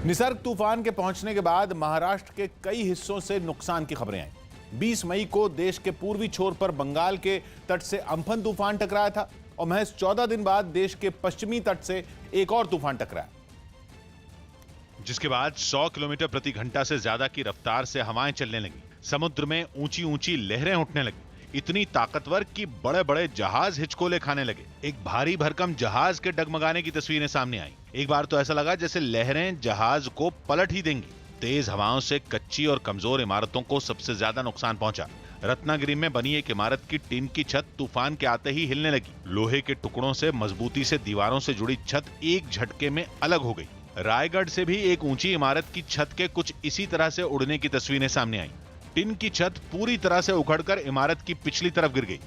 निसर्ग तूफान के पहुंचने के बाद महाराष्ट्र के कई हिस्सों से नुकसान की खबरें आई। 20 मई को देश के पूर्वी छोर पर बंगाल के तट से अम्फन तूफान टकराया था और महज 14 दिन बाद देश के पश्चिमी तट से एक और तूफान टकराया, जिसके बाद 100 किलोमीटर प्रति घंटा से ज्यादा की रफ्तार से हवाएं चलने लगी। समुद्र में ऊंची ऊंची लहरें उठने लगी, इतनी ताकतवर कि बड़े बड़े जहाज हिचकोले खाने लगे। एक भारी भरकम जहाज के डगमगाने की तस्वीरें सामने आई। एक बार तो ऐसा लगा जैसे लहरें जहाज को पलट ही देंगी। तेज हवाओं से कच्ची और कमजोर इमारतों को सबसे ज्यादा नुकसान पहुंचा। रत्नागिरी में बनी एक इमारत की टीन की छत तूफान के आते ही हिलने लगी। लोहे के टुकड़ों से मजबूती से दीवारों से जुड़ी छत एक झटके में अलग हो गई। रायगढ़ से भी एक ऊंची इमारत की छत के कुछ इसी तरह से उड़ने की तस्वीरें सामने आई। टिन की छत पूरी तरह से उखड़कर इमारत की पिछली तरफ गिर गई।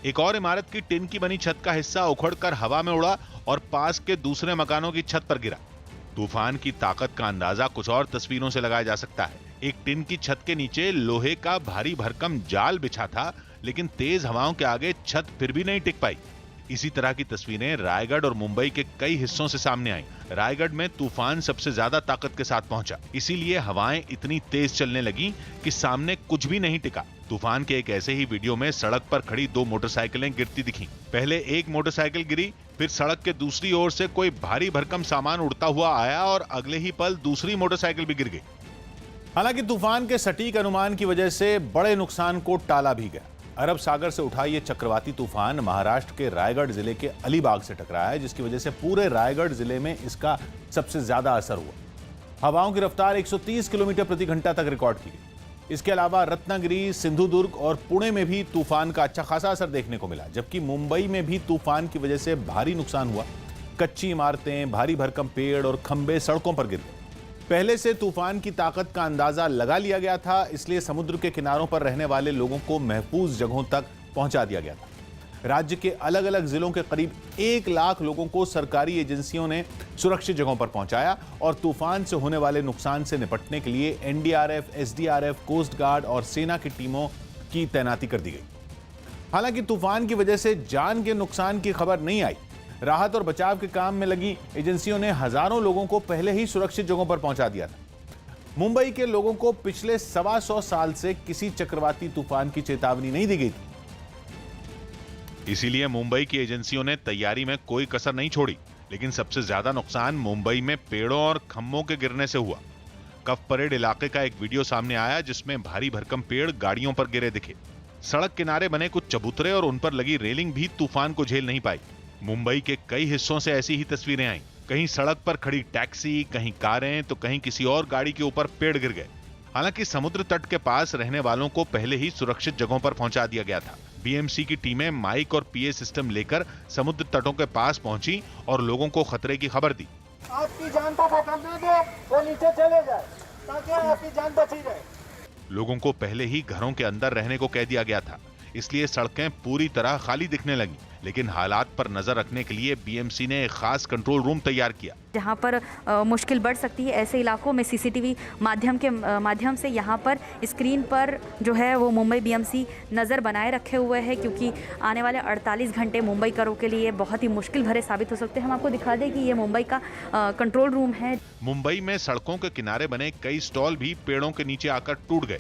एक और इमारत की टिन की बनी छत का हिस्सा उखड़कर हवा में उड़ा और पास के दूसरे मकानों की छत पर गिरा। तूफान की ताकत का अंदाजा कुछ और तस्वीरों से लगाया जा सकता है। एक टिन की छत के नीचे लोहे का भारी भरकम जाल बिछा था, लेकिन तेज हवाओं के आगे छत फिर भी नहीं टिक पाई। इसी तरह की तस्वीरें रायगढ़ और मुंबई के कई हिस्सों से सामने आई। रायगढ़ में तूफान सबसे ज्यादा ताकत के साथ पहुंचा, इसीलिए हवाएं इतनी तेज चलने लगी कि सामने कुछ भी नहीं टिका। तूफान के एक ऐसे ही वीडियो में सड़क पर खड़ी 2 मोटरसाइकिलें गिरती दिखीं। पहले एक मोटरसाइकिल गिरी, फिर सड़क के दूसरी ओर से कोई भारी भरकम सामान उड़ता हुआ आया और अगले ही पल दूसरी मोटरसाइकिल भी गिर गई। हालांकि तूफान के सटीक अनुमान की वजह से बड़े नुकसान को टाला भी गया। अरब सागर से उठा ये चक्रवाती तूफान महाराष्ट्र के रायगढ़ जिले के अलीबाग से टकराया है, जिसकी वजह से पूरे रायगढ़ जिले में इसका सबसे ज्यादा असर हुआ। हवाओं की रफ्तार 130 किलोमीटर प्रति घंटा तक रिकॉर्ड की गई। इसके अलावा रत्नागिरी, सिंधुदुर्ग और पुणे में भी तूफान का अच्छा खासा असर देखने को मिला, जबकि मुंबई में भी तूफान की वजह से भारी नुकसान हुआ। कच्ची इमारतें, भारी भरकम पेड़ और खंभे सड़कों पर गिर गए। पहले से तूफान की ताकत का अंदाजा लगा लिया गया था, इसलिए समुद्र के किनारों पर रहने वाले लोगों को महफूज जगहों तक पहुंचा दिया गया था। राज्य के अलग अलग जिलों के करीब 1 लाख लोगों को सरकारी एजेंसियों ने सुरक्षित जगहों पर पहुंचाया और तूफान से होने वाले नुकसान से निपटने के लिए एनडीआरएफ, एसडीआरएफ, कोस्ट गार्ड और सेना की टीमों की तैनाती कर दी गई। हालांकि तूफान की वजह से जान के नुकसान की खबर नहीं आई। राहत और बचाव के काम में लगी एजेंसियों ने हजारों लोगों को पहले ही सुरक्षित जगहों पर पहुंचा दिया था। मुंबई के लोगों को पिछले 125 साल से किसी चक्रवाती तूफान की चेतावनी नहीं दी गई थी। इसीलिए मुंबई की एजेंसियों ने तैयारी में कोई कसर नहीं छोड़ी। लेकिन सबसे ज्यादा नुकसान मुंबई में पेड़ों और खंभों के गिरने से हुआ। कफ परेड इलाके का एक वीडियो सामने आया, जिसमें भारी भरकम पेड़ गाड़ियों पर गिरे दिखे। सड़क किनारे बने कुछ चबूतरे और उन पर लगी रेलिंग भी तूफान को झेल नहीं पाई। मुंबई के कई हिस्सों से ऐसी ही तस्वीरें आईं। कहीं सड़क पर खड़ी टैक्सी, कहीं कारें, तो कहीं किसी और गाड़ी के ऊपर पेड़ गिर गए। हालांकि समुद्र तट के पास रहने वालों को पहले ही सुरक्षित जगहों पर पहुंचा दिया गया था। बीएमसी की टीमें माइक और पीए सिस्टम लेकर समुद्र तटों के पास पहुंची और लोगों को खतरे की खबर दी। आपकी जान को खतरा दे दो, वो नीचे चले जाए ताकि आपकी जान बची रहे। लोगों को पहले ही घरों के अंदर रहने को कह दिया गया था, इसलिए सड़कें पूरी तरह खाली दिखने लगी। लेकिन हालात पर नजर रखने के लिए बीएमसी ने एक खास कंट्रोल रूम तैयार किया। जहां पर मुश्किल बढ़ सकती है, ऐसे इलाकों में सीसीटीवी माध्यम से यहां पर स्क्रीन पर जो है वो मुंबई बीएमसी नज़र बनाए रखे हुए है, क्योंकि आने वाले 48 घंटे मुंबई करों के लिए बहुत ही मुश्किल भरे साबित हो सकते हैं। हम आपको दिखा दें कि ये मुंबई का कंट्रोल रूम है। मुंबई में सड़कों के किनारे बने कई स्टॉल भी पेड़ों के नीचे आकर टूट गए।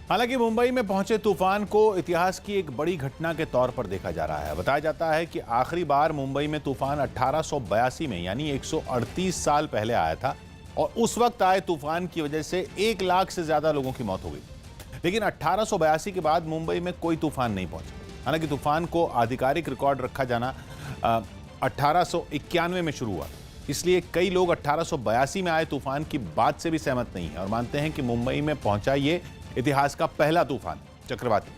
हालांकि मुंबई में पहुंचे तूफान को इतिहास की एक बड़ी घटना के तौर पर देखा जा रहा है। बताया जाता है कि आखिरी बार मुंबई में तूफान 1882 में, यानी 138 साल पहले आया था और उस वक्त आए तूफान की वजह से 1 लाख से ज्यादा लोगों की मौत हो गई। लेकिन 1882 के बाद मुंबई में कोई तूफान नहीं पहुंचा। हालांकि तूफान को आधिकारिक रिकॉर्ड रखा जाना 1891 में शुरू हुआ, इसलिए कई लोग 1882 में आए तूफान की बात से भी सहमत नहीं है और मानते हैं कि मुंबई में पहुंचा ये इतिहास का पहला तूफान चक्रवाती।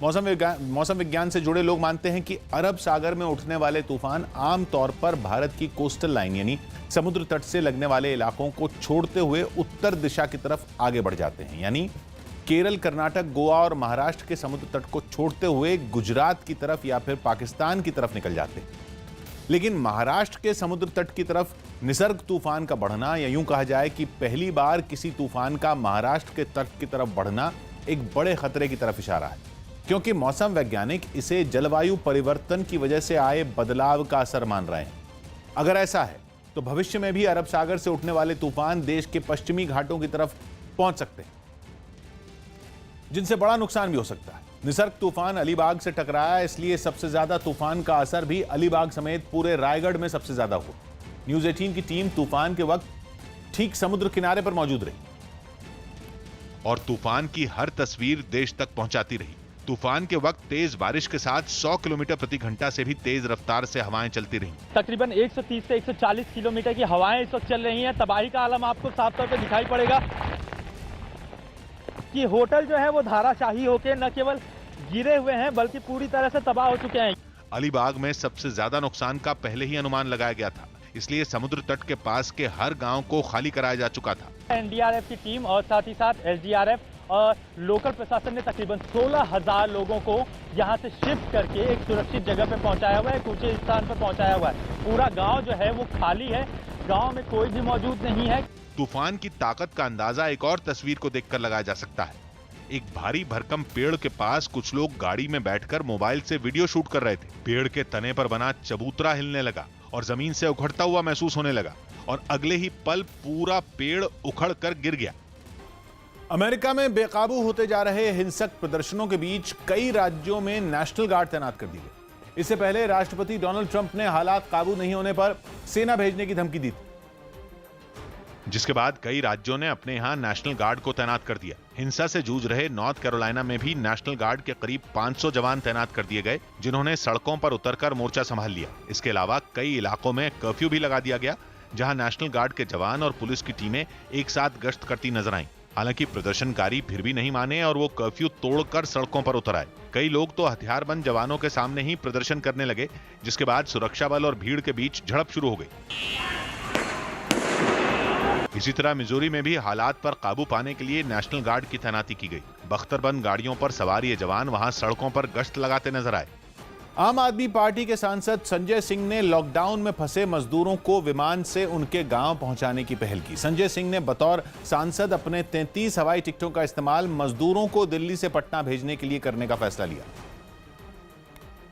मौसम विज्ञान से जुड़े लोग मानते हैं कि अरब सागर में उठने वाले तूफान आमतौर पर भारत की कोस्टल लाइन यानी समुद्र तट से लगने वाले इलाकों को छोड़ते हुए उत्तर दिशा की तरफ आगे बढ़ जाते हैं, यानी केरल, कर्नाटक, गोवा और महाराष्ट्र के समुद्र तट को छोड़ते हुए गुजरात की तरफ या फिर पाकिस्तान की तरफ निकल जाते हैं। लेकिन महाराष्ट्र के समुद्र तट की तरफ निसर्ग तूफान का बढ़ना, या यूं कहा जाए कि पहली बार किसी तूफान का महाराष्ट्र के तट की तरफ बढ़ना, एक बड़े खतरे की तरफ इशारा है, क्योंकि मौसम वैज्ञानिक इसे जलवायु परिवर्तन की वजह से आए बदलाव का असर मान रहे हैं। अगर ऐसा है तो भविष्य में भी अरब सागर से उठने वाले तूफान देश के पश्चिमी घाटों की तरफ पहुंच सकते हैं, जिनसे बड़ा नुकसान भी हो सकता है। निसर्ग तूफान अलीबाग से टकराया, इसलिए सबसे ज्यादा तूफान का असर भी अलीबाग समेत पूरे रायगढ़ में सबसे ज्यादा हुआ। न्यूज 18 की टीम तूफान के वक्त ठीक समुद्र किनारे पर मौजूद रही और तूफान की हर तस्वीर देश तक पहुंचाती रही। तूफान के वक्त तेज बारिश के साथ 100 किलोमीटर प्रति घंटा से भी तेज रफ्तार से हवाएं चलती रहीं। तकरीबन 130 से 140 किलोमीटर की हवाएं इस वक्त चल रही हैं। तबाही का आलम आपको साफ तौर पे दिखाई पड़ेगा कि होटल जो है वो धाराशाही होकर न केवल गिरे हुए हैं बल्कि पूरी तरह से तबाह हो चुके हैं। अलीबाग में सबसे ज्यादा नुकसान का पहले ही अनुमान लगाया गया था, इसलिए समुद्र तट के पास के हर गांव को खाली कराया जा चुका था। एनडीआरएफ की टीम और साथ ही साथ एसडीआरएफ और लोकल प्रशासन ने तकरीबन 16,000 लोगों को यहां से शिफ्ट करके एक सुरक्षित जगह पे पहुंचाया हुआ है, एक ऊंचे स्थान पर पहुंचाया हुआ है। पूरा गांव जो है वो खाली है, गांव में कोई भी मौजूद नहीं है। तूफान की ताकत का अंदाजा एक और तस्वीर को देखकर लगाया जा सकता है। एक भारी भरकम पेड़ के पास कुछ लोग गाड़ी में बैठकर मोबाइल से वीडियो शूट कर रहे थे। पेड़ के तने पर बना चबूतरा हिलने लगा और जमीन से उखड़ता हुआ महसूस होने लगा और अगले ही पल पूरा पेड़ उखड़ कर गिर गया। अमेरिका में बेकाबू होते जा रहे हिंसक प्रदर्शनों के बीच कई राज्यों में नेशनल गार्ड तैनात कर दी गई। इससे पहले राष्ट्रपति डोनाल्ड ट्रंप ने हालात काबू नहीं होने पर सेना भेजने की धमकी दी थी, जिसके बाद कई राज्यों ने अपने यहां नेशनल गार्ड को तैनात कर दिया। हिंसा से जूझ रहे नॉर्थ कैरोलिना में भी नेशनल गार्ड के करीब 500 जवान तैनात कर दिए गए, जिन्होंने सड़कों पर उतरकर मोर्चा संभाल लिया। इसके अलावा कई इलाकों में कर्फ्यू भी लगा दिया गया, जहां नेशनल गार्ड के जवान और पुलिस की टीमें एक साथ गश्त करती नजर आईं। हालांकि प्रदर्शनकारी फिर भी नहीं माने और वो कर्फ्यू तोड़कर सड़कों पर उतर आए। कई लोग तो हथियारबंद जवानों के सामने ही प्रदर्शन करने लगे, जिसके बाद सुरक्षा बल और भीड़ के बीच झड़प शुरू हो गई। इसी तरह मिजोरी में भी हालात पर काबू पाने के लिए नेशनल गार्ड की तैनाती की गई। बख्तरबंद गाड़ियों पर सवार ये जवान वहां सड़कों पर गश्त लगाते नजर आए। आम आदमी पार्टी के सांसद संजय सिंह ने लॉकडाउन में फंसे मजदूरों को विमान से उनके गांव पहुंचाने की पहल की। संजय सिंह ने बतौर सांसद अपने 33 हवाई टिकटों का इस्तेमाल मजदूरों को दिल्ली से पटना भेजने के लिए करने का फैसला लिया,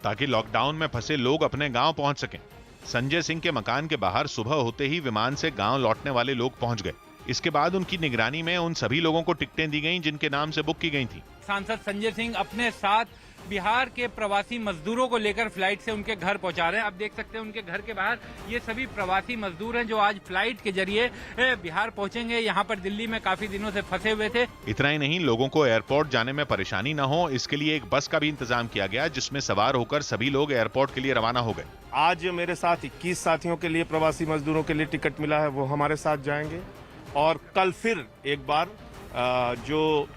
ताकि लॉकडाउन में फंसे लोग अपने गांव पहुंच सकें। संजय सिंह के मकान के बाहर सुबह होते ही विमान से गांव लौटने वाले लोग पहुंच गए। इसके बाद उनकी निगरानी में उन सभी लोगों को टिकटें दी गईं जिनके नाम से बुक की गई थी। सांसद संजय सिंह अपने साथ बिहार के प्रवासी मजदूरों को लेकर फ्लाइट से उनके घर पहुंचा रहे हैं। आप देख सकते हैं उनके घर के बाहर ये सभी प्रवासी मजदूर हैं जो आज फ्लाइट के जरिए बिहार पहुंचेंगे। यहाँ पर दिल्ली में काफी दिनों से फंसे हुए थे। इतना ही नहीं, लोगों को एयरपोर्ट जाने में परेशानी न हो, इसके लिए एक बस का भी इंतजाम किया गया, जिसमें सवार होकर सभी लोग एयरपोर्ट के लिए रवाना हो गए। आज मेरे साथ 21 साथियों के लिए, प्रवासी मजदूरों के लिए टिकट मिला है, वो हमारे साथ जाएंगे। और कल फिर एक बार जो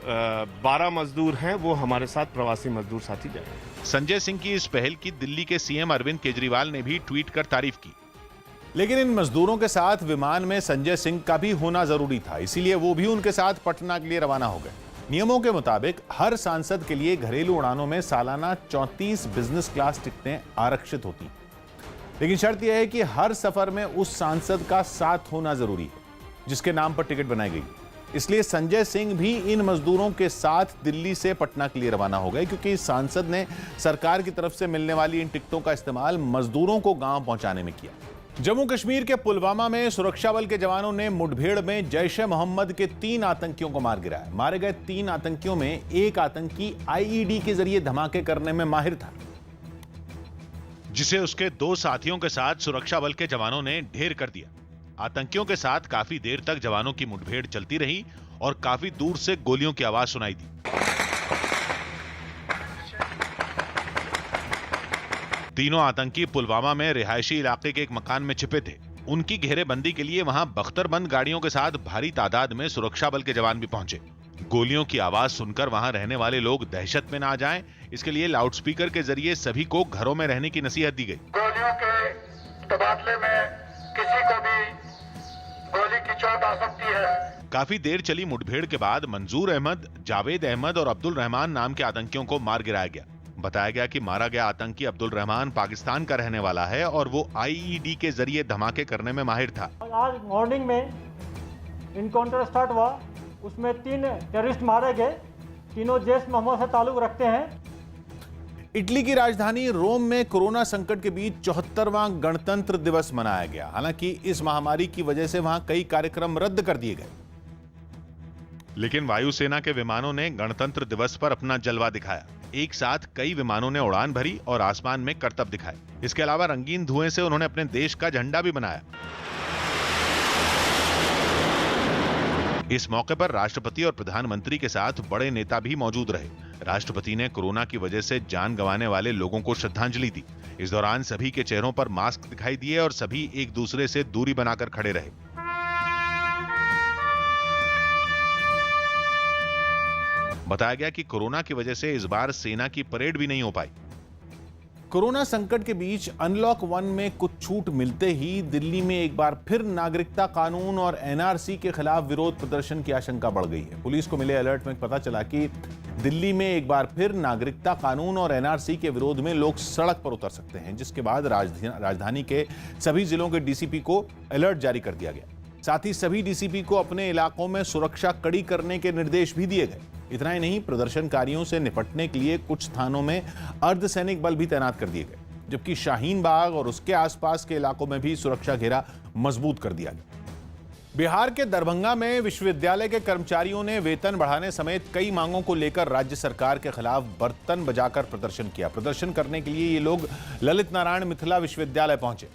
12 मजदूर हैं वो हमारे साथ प्रवासी मजदूर साथी जाएंगे। संजय सिंह की इस पहल की दिल्ली के सीएम अरविंद केजरीवाल ने भी ट्वीट कर तारीफ की। लेकिन इन मजदूरों के साथ विमान में संजय सिंह का भी होना जरूरी था, इसीलिए वो भी उनके साथ पटना के लिए रवाना हो गए। नियमों के मुताबिक हर सांसद के लिए घरेलू उड़ानों में सालाना 34 बिजनेस क्लास टिकटें आरक्षित होती, लेकिन शर्त यह है कि हर सफर में उस सांसद का साथ होना जरूरी है जिसके नाम पर टिकट बनाई गई। इसलिए संजय सिंह भी इन मजदूरों के साथ दिल्ली से पटना के लिए रवाना हो गए, क्योंकि सांसद ने सरकार की तरफ से मिलने वाली इन टिकटों का इस्तेमाल मजदूरों को गांव पहुंचाने में किया। जम्मू कश्मीर के पुलवामा में सुरक्षा बल के जवानों ने मुठभेड़ में जैश-ए मोहम्मद के 3 आतंकियों को मार गिराया। मारे गए 3 आतंकियों में एक आतंकी आईईडी के जरिए धमाके करने में माहिर था, जिसे उसके 2 साथियों के साथ सुरक्षा बल के जवानों ने ढेर कर दिया। आतंकियों के साथ काफी देर तक जवानों की मुठभेड़ चलती रही और काफी दूर से गोलियों की आवाज सुनाई दी। तीनों आतंकी पुलवामा में रिहायशी इलाके के एक मकान में छिपे थे। उनकी घेरेबंदी के लिए वहां बख्तरबंद गाड़ियों के साथ भारी तादाद में सुरक्षा बल के जवान भी पहुंचे। गोलियों की आवाज सुनकर वहां रहने वाले लोग दहशत में ना आ जाएं, इसके लिए लाउडस्पीकर के जरिए सभी को घरों में रहने की नसीहत दी गई। गोलियों के तबादले में किसी को भी गोली की चोट आ सकती है। काफी देर चली मुठभेड़ के बाद मंजूर अहमद, जावेद अहमद और अब्दुल रहमान नाम के आतंकियों को मार गिराया गया। बताया गया कि मारा गया आतंकी अब्दुल रहमान पाकिस्तान का रहने वाला है और वो आईईडी के जरिए धमाके करने में माहिर था। आज मॉर्निंग में इनकाउंटर स्टार्ट हुआ, उसमें 3 टेररिस्ट मारे गए। तीनों जैश मोहम्मद से ताल्लुक रखते हैं। इटली की राजधानी रोम में कोरोना संकट के बीच 74वां गणतंत्र दिवस मनाया गया। हालांकि इस महामारी की वजह से वहां कई कार्यक्रम रद्द कर दिए गए, लेकिन वायुसेना के विमानों ने गणतंत्र दिवस पर अपना जलवा दिखाया। एक साथ कई विमानों ने उड़ान भरी और आसमान में करतब दिखाए। इसके अलावा रंगीन धुएं से उन्होंने अपने देश का झंडा भी बनाया। इस मौके पर राष्ट्रपति और प्रधानमंत्री के साथ बड़े नेता भी मौजूद रहे। राष्ट्रपति ने कोरोना की वजह से जान गंवाने वाले लोगों को श्रद्धांजलि दी। इस दौरान सभी के चेहरों पर मास्क दिखाई दिए और सभी एक दूसरे से दूरी बनाकर खड़े रहे। बताया गया कि कोरोना की वजह से इस बार सेना की परेड भी नहीं हो पाई। कोरोना संकट के बीच अनलॉक 1 में कुछ छूट मिलते ही दिल्ली में एक बार फिर नागरिकता कानून और एनआरसी के खिलाफ विरोध प्रदर्शन की आशंका बढ़ गई है। पुलिस को मिले अलर्ट में पता चला कि दिल्ली में एक बार फिर नागरिकता कानून और एनआरसी के विरोध में लोग सड़क पर उतर सकते हैं, जिसके बाद राजधानी के सभी जिलों के डीसीपी को अलर्ट जारी कर दिया गया। साथ ही सभी डीसीपी को अपने इलाकों में सुरक्षा कड़ी करने के निर्देश भी दिए गए। इतना ही नहीं, प्रदर्शनकारियों से निपटने के लिए कुछ स्थानों में अर्धसैनिक बल भी तैनात कर दिए गए, जबकि शाहीन बाग और उसके आसपास के इलाकों में भी सुरक्षा घेरा मजबूत कर दिया गया। बिहार के दरभंगा में विश्वविद्यालय के कर्मचारियों ने वेतन बढ़ाने समेत कई मांगों को लेकर राज्य सरकार के खिलाफ बर्तन बजाकर प्रदर्शन किया। प्रदर्शन करने के लिए ये लोग ललित नारायण मिथिला विश्वविद्यालय पहुंचे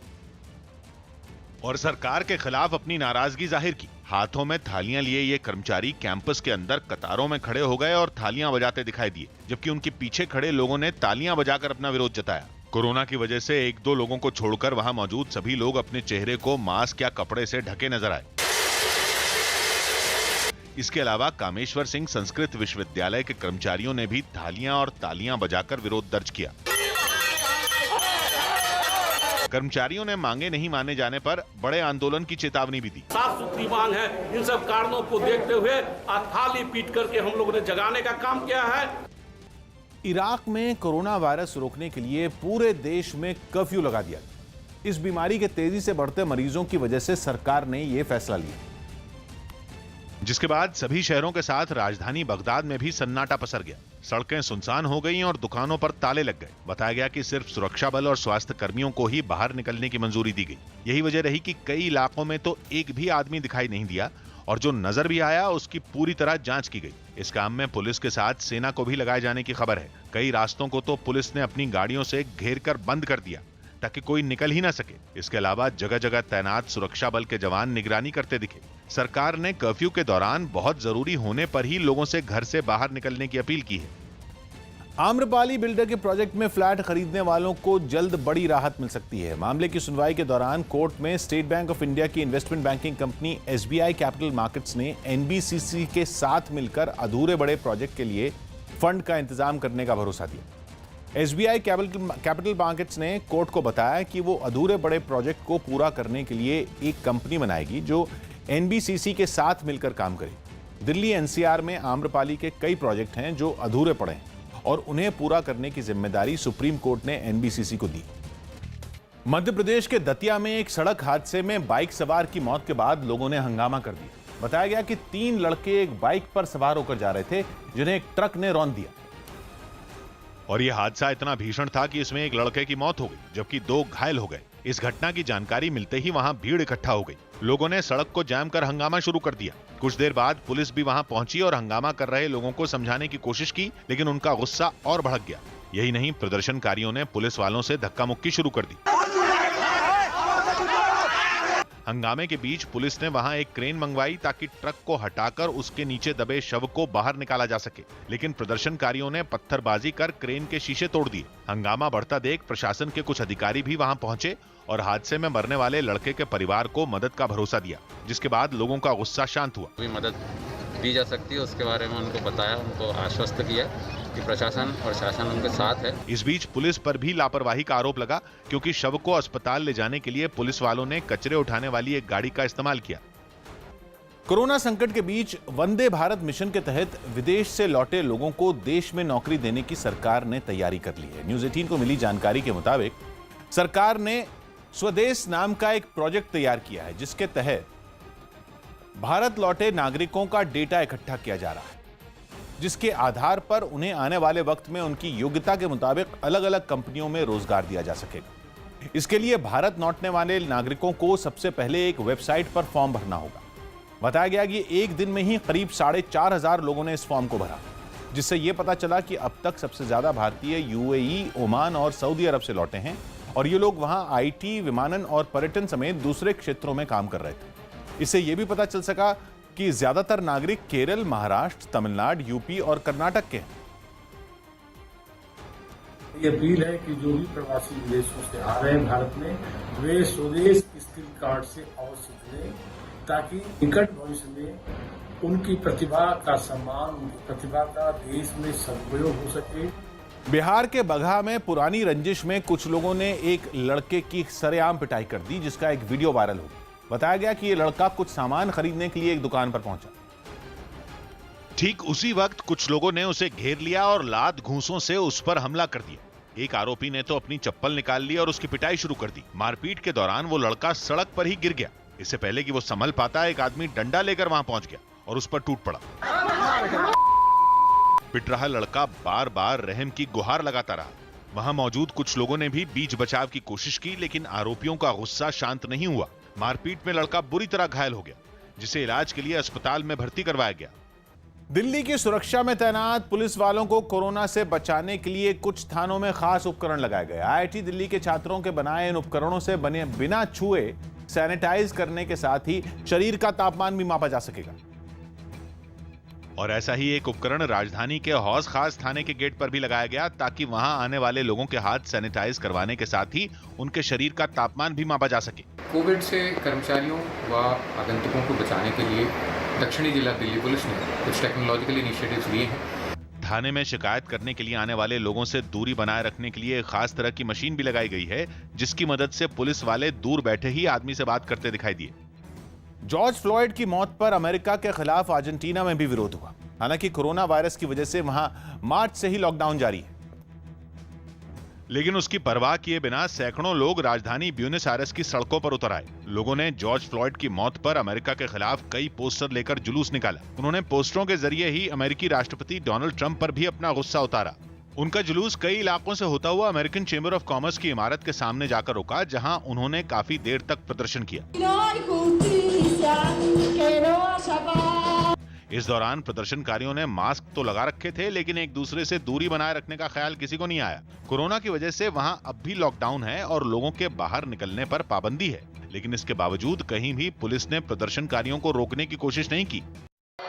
और सरकार के खिलाफ अपनी नाराजगी जाहिर की। हाथों में थालियां लिए ये कर्मचारी कैंपस के अंदर कतारों में खड़े हो गए और थालियां बजाते दिखाई दिए, जबकि उनके पीछे खड़े लोगों ने तालियां बजाकर अपना विरोध जताया। कोरोना की वजह से एक दो लोगों को छोड़कर वहां मौजूद सभी लोग अपने चेहरे को मास्क या कपड़े से ढके नजर आए। इसके अलावा कामेश्वर सिंह संस्कृत विश्वविद्यालय के कर्मचारियों ने भी थालियां और तालियां बजाकर विरोध दर्ज किया। कर्मचारियों ने मांगे नहीं माने जाने पर बड़े आंदोलन की चेतावनी भी दी। साफ सुथरी मांग है, इन सब कारणों को देखते हुए थाली पीट करके हम लोगों ने जगाने का काम किया है। इराक में कोरोना वायरस रोकने के लिए पूरे देश में कर्फ्यू लगा दिया गया। इस बीमारी के तेजी से बढ़ते मरीजों की वजह से सरकार ने यह फैसला लिया, जिसके बाद सभी शहरों के साथ राजधानी बगदाद में भी सन्नाटा पसर गया। सड़कें सुनसान हो गईं और दुकानों पर ताले लग गए। बताया गया कि सिर्फ सुरक्षा बल और स्वास्थ्य कर्मियों को ही बाहर निकलने की मंजूरी दी गई। यही वजह रही कि कई इलाकों में तो एक भी आदमी दिखाई नहीं दिया और जो नजर भी आया उसकी पूरी तरह जांच की गई। इस काम में पुलिस के साथ सेना को भी लगाए जाने की खबर है। कई रास्तों को तो पुलिस ने अपनी गाड़ियों से घेर कर बंद कर दिया ताकि कोई निकल ही ना सके। इसके अलावा जगह जगह तैनात सुरक्षा बल के जवान निगरानी करते दिखे। सरकार ने कर्फ्यू के दौरान बहुत जरूरी होने पर ही लोगों से घर से बाहर निकलने की अपील की है। आम्रपाली बिल्डर के प्रोजेक्ट में फ्लैट खरीदने वालों को जल्द बड़ी राहत मिल सकती है। मामले की सुनवाई के दौरान कोर्ट में स्टेट बैंक ऑफ इंडिया की investment banking company SBI capital markets ने NBCC के साथ मिलकर अधूरे बड़े प्रोजेक्ट के लिए फंड का इंतजाम करने का भरोसा दिया। SBI कैपिटल मार्केट्स ने कोर्ट को बताया कि वो अधूरे बड़े प्रोजेक्ट को पूरा करने के लिए एक कंपनी बनाएगी जो NBCC के साथ मिलकर काम करेगी। दिल्ली NCR में आम्रपाली के कई प्रोजेक्ट हैं जो अधूरे पड़े हैं और उन्हें पूरा करने की जिम्मेदारी सुप्रीम कोर्ट ने NBCC को दी। मध्य प्रदेश के दतिया में एक सड़क हादसे में बाइक सवार की मौत के बाद लोगों ने हंगामा कर दिया। बताया गया कि 3 लड़के एक बाइक पर सवार होकर जा रहे थे, जिन्हें एक ट्रक ने रौंद दिया और यह हादसा इतना भीषण था कि इसमें एक लड़के की मौत हो गई, जबकि 2 घायल हो गए। इस घटना की जानकारी मिलते ही वहां भीड़ इकट्ठा हो गई। लोगों ने सड़क को जाम कर हंगामा शुरू कर दिया। कुछ देर बाद पुलिस भी वहां पहुंची और हंगामा कर रहे लोगों को समझाने की कोशिश की, लेकिन उनका गुस्सा और भड़क गया। यही नहीं, प्रदर्शनकारियों ने पुलिस वालों से धक्का मुक्की शुरू कर दी। हंगामे के बीच पुलिस ने वहां एक क्रेन मंगवाई ताकि ट्रक को हटाकर उसके नीचे दबे शव को बाहर निकाला जा सके, लेकिन प्रदर्शनकारियों ने पत्थरबाजी कर क्रेन के शीशे तोड़ दिए। हंगामा बढ़ता देख प्रशासन के कुछ अधिकारी भी वहां पहुंचे और हादसे में मरने वाले लड़के के परिवार को मदद का भरोसा दिया, जिसके बाद लोगों का गुस्सा शांत हुआ। कोई मदद दी जा सकती है उसके बारे में उनको बताया, उनको आश्वस्त किया कि प्रशासन और शासन उनके साथ है। इस बीच पुलिस पर भी लापरवाही का आरोप लगा, क्योंकि शव को अस्पताल ले जाने के लिए पुलिस वालों ने कचरे उठाने वाली एक गाड़ी का इस्तेमाल किया। कोरोना संकट के बीच वंदे भारत मिशन के तहत विदेश से लौटे लोगों को देश में नौकरी देने की सरकार ने तैयारी कर ली है। न्यूज़ 18 को मिली जानकारी के मुताबिक सरकार ने स्वदेश नाम का एक प्रोजेक्ट तैयार किया है, जिसके तहत भारत लौटे नागरिकों का डेटा इकट्ठा किया जा रहा है। जिसके आधार पर उन्हें आने वाले वक्त में उनकी योग्यता के मुताबिक अलग अलग कंपनियों में रोजगार दिया जा सकेगा। इसके लिए भारत लौटने वाले नागरिकों को सबसे पहले एक वेबसाइट पर फॉर्म भरना होगा। बताया गया कि एक दिन में ही करीब 4,500 लोगों ने इस फॉर्म को भरा, जिससे यह पता चला कि अब तक सबसे ज्यादा भारतीय यूएई, ओमान और सऊदी अरब से लौटे हैं और ये लोग वहां आईटी, विमानन और पर्यटन समेत दूसरे क्षेत्रों में काम कर रहे थे। इससे यह भी पता चल सका कि ज्यादातर नागरिक केरल, महाराष्ट्र, तमिलनाडु, यूपी और कर्नाटक के हैं। ये अपील है कि जो भी प्रवासी विदेशों से आ रहे हैं भारत में, वे स्वदेश स्किल कार्ड से अवश्य जुड़े, ताकि निकट भविष्य में उनकी प्रतिभा का सम्मान, उनकी प्रतिभा का देश में सदुपयोग हो सके। बिहार के बगहा में पुरानी रंजिश में कुछ लोगों ने एक लड़के की सरेआम पिटाई कर दी, जिसका एक वीडियो वायरल हो गया। बताया गया कि यह लड़का कुछ सामान खरीदने के लिए एक दुकान पर पहुंचा। ठीक उसी वक्त कुछ लोगों ने उसे घेर लिया और लात घूंसों से उस पर हमला कर दिया। एक आरोपी ने तो अपनी चप्पल निकाल ली और उसकी पिटाई शुरू कर दी। मारपीट के दौरान वो लड़का सड़क पर ही गिर गया। इससे पहले कि वो संभल पाता, एक आदमी डंडा लेकर वहां पहुंच गया और उस पर टूट पड़ा। पिट रहा लड़का बार बार रहम की गुहार लगाता रहा। वहां मौजूद कुछ लोगों ने भी बीच बचाव की कोशिश की, लेकिन आरोपियों का गुस्सा शांत नहीं हुआ। मारपीट में लड़का बुरी तरह घायल हो गया, जिसे इलाज के लिए अस्पताल में भर्ती करवाया गया। दिल्ली की सुरक्षा में तैनात पुलिस वालों को कोरोना से बचाने के लिए कुछ थानों में खास उपकरण लगाए गए। आईआईटी दिल्ली के छात्रों के बनाए इन उपकरणों से बने बिना छुए सैनिटाइज करने के साथ ही शरीर का तापमान भी मापा जा सकेगा। और ऐसा ही एक उपकरण राजधानी के हौस खास थाने के गेट पर भी लगाया गया, ताकि वहां आने वाले लोगों के हाथ सैनिटाइज करवाने के साथ ही उनके शरीर का तापमान भी मापा जा सके। कोविड से कर्मचारियों व आगंतुकों को बचाने के लिए दक्षिणी जिला दिल्ली पुलिस ने कुछ टेक्नोलॉजिकल इनिशिएटिव्स लिए हैं। थाने में शिकायत करने के लिए आने वाले लोगों से दूरी बनाए रखने के लिए एक खास तरह की मशीन भी लगाई गई है, जिसकी मदद से पुलिस वाले दूर बैठे ही आदमी से बात करते दिखाई दिए। जॉर्ज फ्लॉयड की मौत पर अमेरिका के खिलाफ अर्जेंटीना में भी विरोध हुआ। हालांकि कोरोना वायरस की वजह से वहां मार्च से ही लॉकडाउन जारी है, लेकिन उसकी परवाह किए बिना सैकड़ों लोग राजधानी ब्यूनस आयर्स की सड़कों पर उतर आए। लोगों ने जॉर्ज फ्लॉयड की मौत पर अमेरिका के खिलाफ कई पोस्टर लेकर जुलूस निकाला। उन्होंने पोस्टरों के जरिए ही अमेरिकी राष्ट्रपति डोनाल्ड ट्रंप पर भी अपना गुस्सा उतारा। उनका जुलूस कई इलाकों से होता हुआ अमेरिकन चेंबर ऑफ कॉमर्स की इमारत के सामने जाकर रुका, जहां उन्होंने काफी देर तक प्रदर्शन किया। इस दौरान प्रदर्शनकारियों ने मास्क तो लगा रखे थे, लेकिन एक दूसरे से दूरी बनाए रखने का ख्याल किसी को नहीं आया। कोरोना की वजह से वहां अब भी लॉकडाउन है और लोगों के बाहर निकलने पर पाबंदी है, लेकिन इसके बावजूद कहीं भी पुलिस ने प्रदर्शनकारियों को रोकने की कोशिश नहीं की।